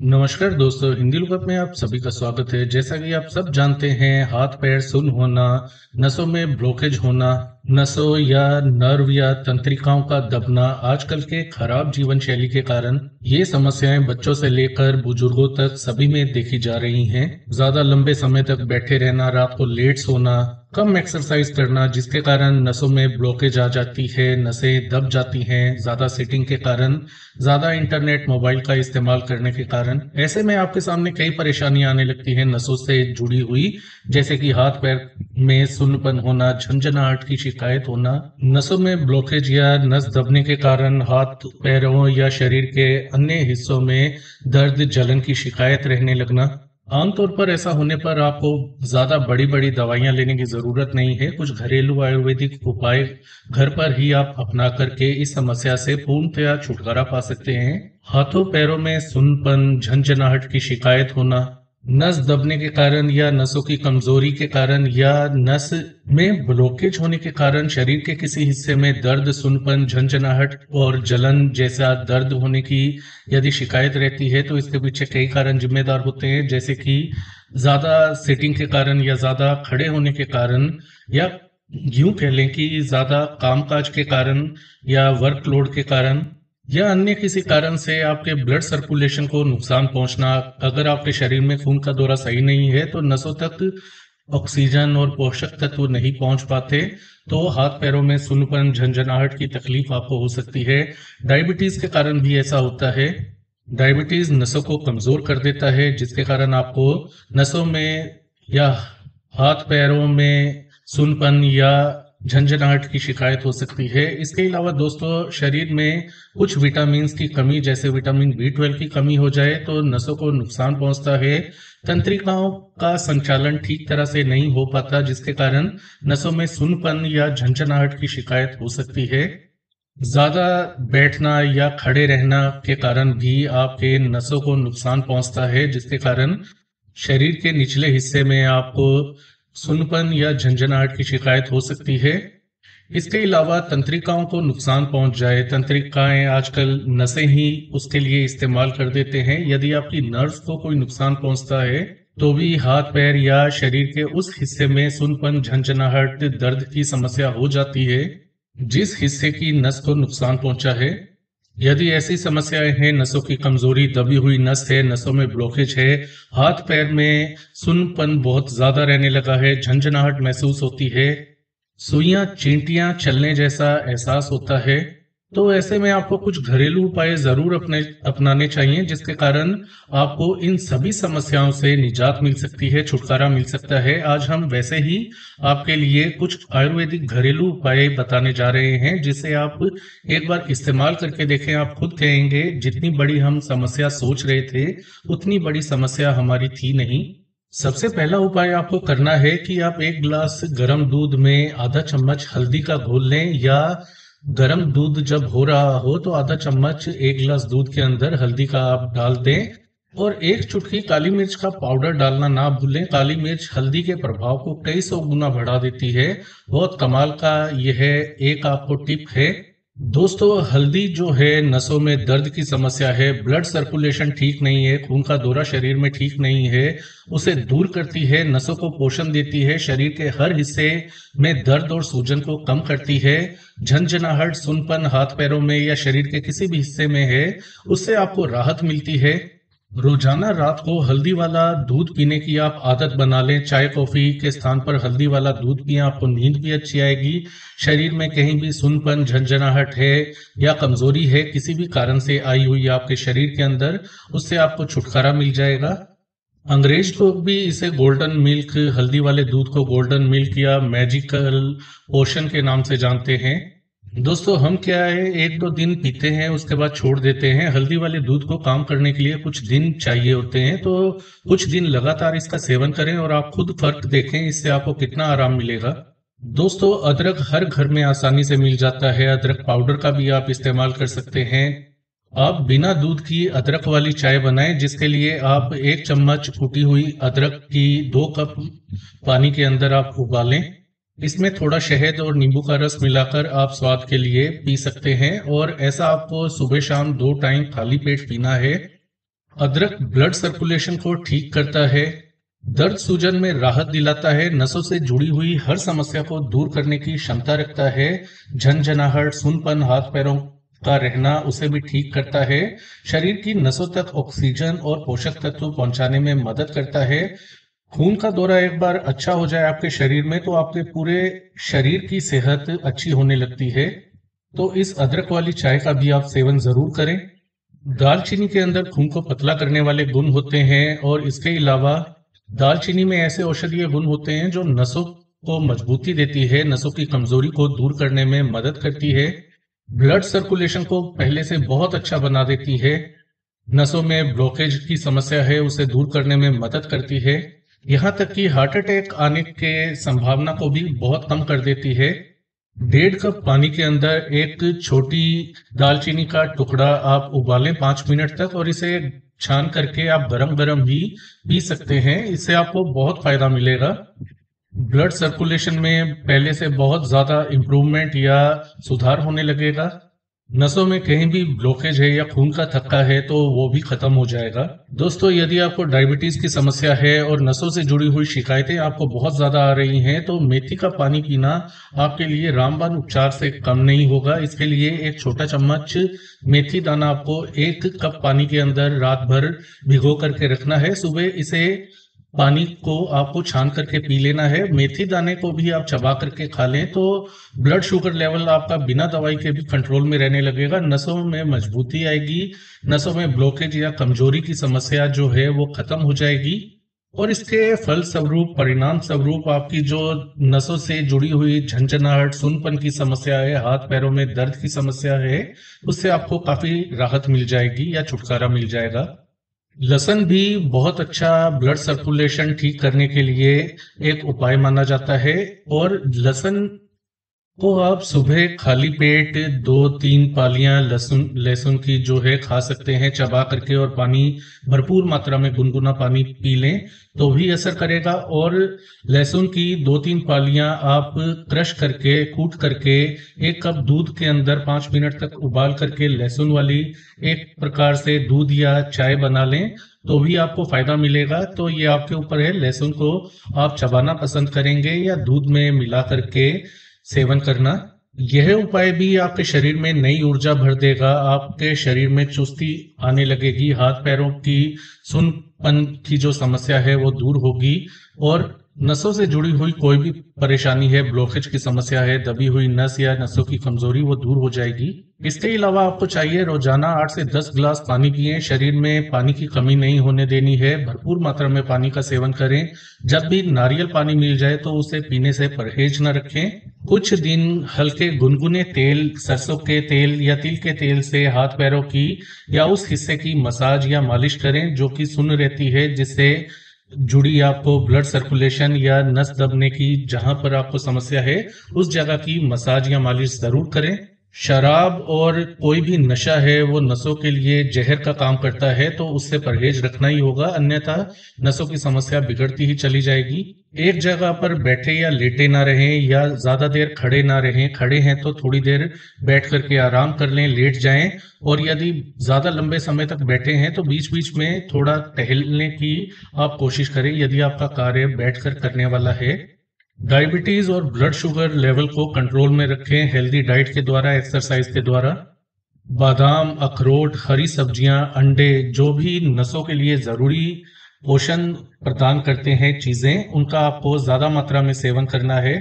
नमस्कार दोस्तों, हिंदी लुकअप में आप सभी का स्वागत है। जैसा कि आप सब जानते हैं, हाथ पैर सुन्न होना, नसों में ब्लॉकेज होना, नसों या नर्व या तंत्रिकाओं का दबना आजकल के खराब जीवन शैली के कारण ये समस्याएं बच्चों से लेकर बुजुर्गों तक सभी में देखी जा रही हैं। ज्यादा लंबे समय तक बैठे रहना, रात को लेट सोना, कम एक्सरसाइज करना जिसके कारण नसों में ब्लॉकेज आ जाती है, नसें दब जाती हैं, ज्यादा सीटिंग के कारण, ज्यादा इंटरनेट मोबाइल का इस्तेमाल करने के कारण। ऐसे में आपके सामने कई परेशानियां आने लगती हैं नसों से जुड़ी हुई, जैसे कि हाथ पैर में सुन्नपन होना, झंझनाहट की शिकायत होना, नसों में ब्लॉकेज या नस दबने के कारण हाथ पैरों या शरीर के अन्य हिस्सों में दर्द जलन की शिकायत रहने लगना। आमतौर पर ऐसा होने पर आपको ज्यादा बड़ी बड़ी दवाइयां लेने की जरूरत नहीं है। कुछ घरेलू आयुर्वेदिक उपाय घर पर ही आप अपना करके इस समस्या से पूर्णतया छुटकारा पा सकते हैं। हाथों पैरों में सुन्नपन, झंझनाहट की शिकायत होना, नस दबने के कारण या नसों की कमजोरी के कारण या नस में ब्लॉकेज होने के कारण शरीर के किसी हिस्से में दर्द, सुन्नपन, झंझनाहट और जलन जैसा दर्द होने की यदि शिकायत रहती है तो इसके पीछे कई कारण जिम्मेदार होते हैं, जैसे कि ज्यादा सिटिंग के कारण या ज्यादा खड़े होने के कारण, या यूं कह लें कि ज्यादा कामकाज के कारण या वर्कलोड के कारण, या अन्य किसी कारण से आपके ब्लड सर्कुलेशन को नुकसान पहुंचना। अगर आपके शरीर में खून का दौरा सही नहीं है तो नसों तक ऑक्सीजन और पोषक तत्व नहीं पहुंच पाते, तो हाथ पैरों में सुन्नपन, झंझनाहट की तकलीफ आपको हो सकती है। डायबिटीज के कारण भी ऐसा होता है। डायबिटीज नसों को कमजोर कर देता है, जिसके कारण आपको नसों में या हाथ पैरों में सुन्नपन या झंझनाहट की शिकायत हो सकती है। इसके अलावा दोस्तों, शरीर में कुछ विटामिन की कमी, जैसे विटामिन B12 की कमी हो जाए तो नसों को नुकसान पहुंचता है। तंत्रिकाओं का संचालन ठीक तरह से नहीं हो पाता, जिसके कारण नसों में सुन्नपन या झंझनाहट की शिकायत हो सकती है। ज्यादा बैठना या खड़े रहना के कारण भी आपके नसों को नुकसान पहुंचता है, जिसके कारण शरीर के निचले हिस्से में आपको सुन्नपन या झंझनाहट की शिकायत हो सकती है। इसके अलावा तंत्रिकाओं को नुकसान पहुंच जाए, तंत्रिकाएं आजकल नसें ही उसके लिए इस्तेमाल कर देते हैं। यदि आपकी नर्व्स को कोई नुकसान पहुंचता है तो भी हाथ पैर या शरीर के उस हिस्से में सुन्नपन, झंझनाहट, दर्द की समस्या हो जाती है जिस हिस्से की नस को नुकसान पहुंचा है। यदि ऐसी समस्याएं हैं, नसों की कमजोरी, दबी हुई नस है, नसों में ब्लॉकेज है, हाथ पैर में सुन्नपन बहुत ज्यादा रहने लगा है, झंझनाहट महसूस होती है, सुइयां चींटियां चलने जैसा एहसास होता है, तो ऐसे में आपको कुछ घरेलू उपाय जरूर अपनाने चाहिए, जिसके कारण आपको इन सभी समस्याओं से निजात मिल सकती है, छुटकारा मिल सकता है। आज हम वैसे ही आपके लिए कुछ आयुर्वेदिक घरेलू उपाय बताने जा रहे हैं, जिसे आप एक बार इस्तेमाल करके देखें। आप खुद कहेंगे जितनी बड़ी हम समस्या सोच रहे थे उतनी बड़ी समस्या हमारी थी नहीं। सबसे पहला उपाय आपको करना है कि आप एक गिलास गर्म दूध में आधा चम्मच हल्दी का घोल लें, या गर्म दूध जब हो रहा हो तो आधा चम्मच एक गिलास दूध के अंदर हल्दी का आप डाल दें, और एक चुटकी काली मिर्च का पाउडर डालना ना भूलें। काली मिर्च हल्दी के प्रभाव को कई सौ गुना बढ़ा देती है। बहुत कमाल का यह एक आपको टिप है दोस्तों। हल्दी जो है नसों में दर्द की समस्या है, ब्लड सर्कुलेशन ठीक नहीं है, खून का दौरा शरीर में ठीक नहीं है, उसे दूर करती है, नसों को पोषण देती है, शरीर के हर हिस्से में दर्द और सूजन को कम करती है। झंझनाहट, सुन्नपन हाथ पैरों में या शरीर के किसी भी हिस्से में है, उससे आपको राहत मिलती है। रोजाना रात को हल्दी वाला दूध पीने की आप आदत बना लें। चाय कॉफी के स्थान पर हल्दी वाला दूध पिएं, आपको नींद भी अच्छी आएगी। शरीर में कहीं भी सुन्नपन, झंझनाहट है या कमजोरी है किसी भी कारण से आई हुई आपके शरीर के अंदर, उससे आपको छुटकारा मिल जाएगा। अंग्रेज लोग भी इसे गोल्डन मिल्क, हल्दी वाले दूध को गोल्डन मिल्क या मैजिकल पोशन के नाम से जानते हैं। दोस्तों, हम क्या है, एक दो दिन पीते हैं उसके बाद छोड़ देते हैं। हल्दी वाले दूध को काम करने के लिए कुछ दिन चाहिए होते हैं, तो कुछ दिन लगातार इसका सेवन करें और आप खुद फर्क देखें इससे आपको कितना आराम मिलेगा। दोस्तों, अदरक हर घर में आसानी से मिल जाता है। अदरक पाउडर का भी आप इस्तेमाल कर सकते हैं। आप बिना दूध की अदरक वाली चाय बनाएं, जिसके लिए आप एक चम्मच कुटी हुई अदरक की 2 कप पानी के अंदर आप उबालें। इसमें थोड़ा शहद और नींबू का रस मिलाकर आप स्वाद के लिए पी सकते हैं, और ऐसा आपको सुबह शाम 2 टाइम खाली पेट पीना है। अदरक ब्लड सर्कुलेशन को ठीक करता है, दर्द सूजन में राहत दिलाता है, नसों से जुड़ी हुई हर समस्या को दूर करने की क्षमता रखता है, झनझनाहट, सुनपन, हाथ पैरों का रहना उसे भी ठीक करता है, शरीर की नसों तक ऑक्सीजन और पोषक तत्व पहुंचाने में मदद करता है। खून का दौरा एक बार अच्छा हो जाए आपके शरीर में तो आपके पूरे शरीर की सेहत अच्छी होने लगती है। तो इस अदरक वाली चाय का भी आप सेवन जरूर करें। दालचीनी के अंदर खून को पतला करने वाले गुण होते हैं और इसके अलावा दालचीनी में ऐसे औषधीय गुण होते हैं जो नसों को मजबूती देती है, नसों की कमजोरी को दूर करने में मदद करती है, ब्लड सर्कुलेशन को पहले से बहुत अच्छा बना देती है, नसों में ब्लॉकेज की समस्या है उसे दूर करने में मदद करती है, यहाँ तक कि हार्ट अटैक आने के संभावना को भी बहुत कम कर देती है। 1.5 कप पानी के अंदर एक छोटी दालचीनी का टुकड़ा आप उबालें 5 मिनट तक और इसे छान करके आप गरम गरम ही पी सकते हैं। इससे आपको बहुत फायदा मिलेगा। ब्लड सर्कुलेशन में पहले से बहुत ज्यादा इंप्रूवमेंट या सुधार होने लगेगा। नसों में कहीं भी ब्लॉकेज है या खून का थक्का है तो वो भी खत्म हो जाएगा। दोस्तों, यदि आपको डायबिटीज की समस्या है और नसों से जुड़ी हुई शिकायतें आपको बहुत ज्यादा आ रही हैं तो मेथी का पानी पीना आपके लिए रामबाण उपचार से कम नहीं होगा। इसके लिए एक छोटा चम्मच मेथी दाना आपको 1 कप पानी के अंदर रात भर भिगो करके रखना है। सुबह इसे पानी को आपको छान करके पी लेना है। मेथी दाने को भी आप चबा करके खा लें तो ब्लड शुगर लेवल आपका बिना दवाई के भी कंट्रोल में रहने लगेगा, नसों में मजबूती आएगी, नसों में ब्लॉकेज या कमजोरी की समस्या जो है वो खत्म हो जाएगी और इसके फल स्वरूप, परिणाम स्वरूप आपकी जो नसों से जुड़ी हुई झंझनाहट, सुनपन की समस्या है, हाथ पैरों में दर्द की समस्या है, उससे आपको काफी राहत मिल जाएगी या छुटकारा मिल जाएगा। लहसुन भी बहुत अच्छा ब्लड सर्कुलेशन ठीक करने के लिए एक उपाय माना जाता है और लहसुन को आप सुबह खाली पेट 2-3 पालियां लहसुन की जो है खा सकते हैं चबा करके और पानी भरपूर मात्रा में गुनगुना पानी पी लें तो भी असर करेगा। और लहसुन की 2-3 पालियां आप क्रश करके, कूट करके 1 कप दूध के अंदर 5 मिनट तक उबाल करके लहसुन वाली एक प्रकार से दूध या चाय बना लें तो भी आपको फायदा मिलेगा। तो ये आपके ऊपर है, लहसुन को आप चबाना पसंद करेंगे या दूध में मिला करके सेवन करना। यह उपाय भी आपके शरीर में नई ऊर्जा भर देगा, आपके शरीर में चुस्ती आने लगेगी, हाथ पैरों की सुनपन की जो समस्या है वो दूर होगी और नसों से जुड़ी हुई कोई भी परेशानी है, ब्लॉकेज की समस्या है, दबी हुई नस या नसों की कमजोरी वो दूर हो जाएगी। इसके अलावा आपको चाहिए रोजाना 8 से 10 गिलास पानी पिएं। शरीर में पानी की कमी नहीं होने देनी है, भरपूर मात्रा में पानी का सेवन करें। जब भी नारियल पानी मिल जाए तो उसे पीने से परहेज न रखें। कुछ दिन हल्के गुनगुने तेल, सरसों के तेल या तिल के तेल से हाथ पैरों की या उस हिस्से की मसाज या मालिश करें जो कि सुन्न रहती है, जिससे जुड़ी आपको ब्लड सर्कुलेशन या नस दबने की जहां पर आपको समस्या है उस जगह की मसाज या मालिश जरूर करें। शराब और कोई भी नशा है वो नसों के लिए जहर का काम करता है तो उससे परहेज रखना ही होगा, अन्यथा नसों की समस्या बिगड़ती ही चली जाएगी। एक जगह पर बैठे या लेटे ना रहें या ज्यादा देर खड़े ना रहें। खड़े हैं तो थोड़ी देर बैठ करके आराम कर लें, लेट जाएं और यदि ज्यादा लंबे समय तक बैठे हैं तो बीच बीच में थोड़ा टहलने की आप कोशिश करें यदि आपका कार्य बैठकर करने वाला है। डायबिटीज और ब्लड शुगर लेवल को कंट्रोल में रखें हेल्दी डाइट के द्वारा, एक्सरसाइज के द्वारा। बादाम, अखरोट, हरी सब्जियां, अंडे, जो भी नसों के लिए जरूरी पोषण प्रदान करते हैं चीजें, उनका आपको ज्यादा मात्रा में सेवन करना है।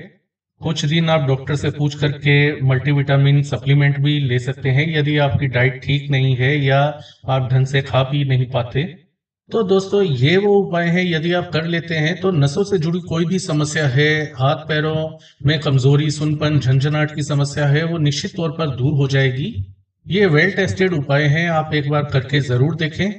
कुछ दिन आप डॉक्टर से पूछ करके मल्टीविटामिन सप्लीमेंट भी ले सकते हैं यदि आपकी डाइट ठीक नहीं है या आप ढंग से खा पी नहीं पाते। तो दोस्तों, ये वो उपाय हैं, यदि आप कर लेते हैं तो नसों से जुड़ी कोई भी समस्या है, हाथ पैरों में कमजोरी, सुनपन, झंझनाहट की समस्या है, वो निश्चित तौर पर दूर हो जाएगी। ये वेल टेस्टेड उपाय हैं, आप एक बार करके जरूर देखें।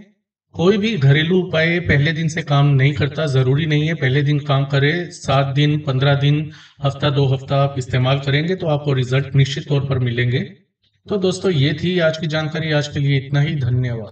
कोई भी घरेलू उपाय पहले दिन से काम नहीं करता, जरूरी नहीं है पहले दिन काम करे। 7 दिन, 15 दिन, हफ्ता 2 हफ्ता आप इस्तेमाल करेंगे तो आपको रिजल्ट निश्चित तौर पर मिलेंगे। तो दोस्तों, ये थी आज की जानकारी। आज के लिए इतना ही। धन्यवाद।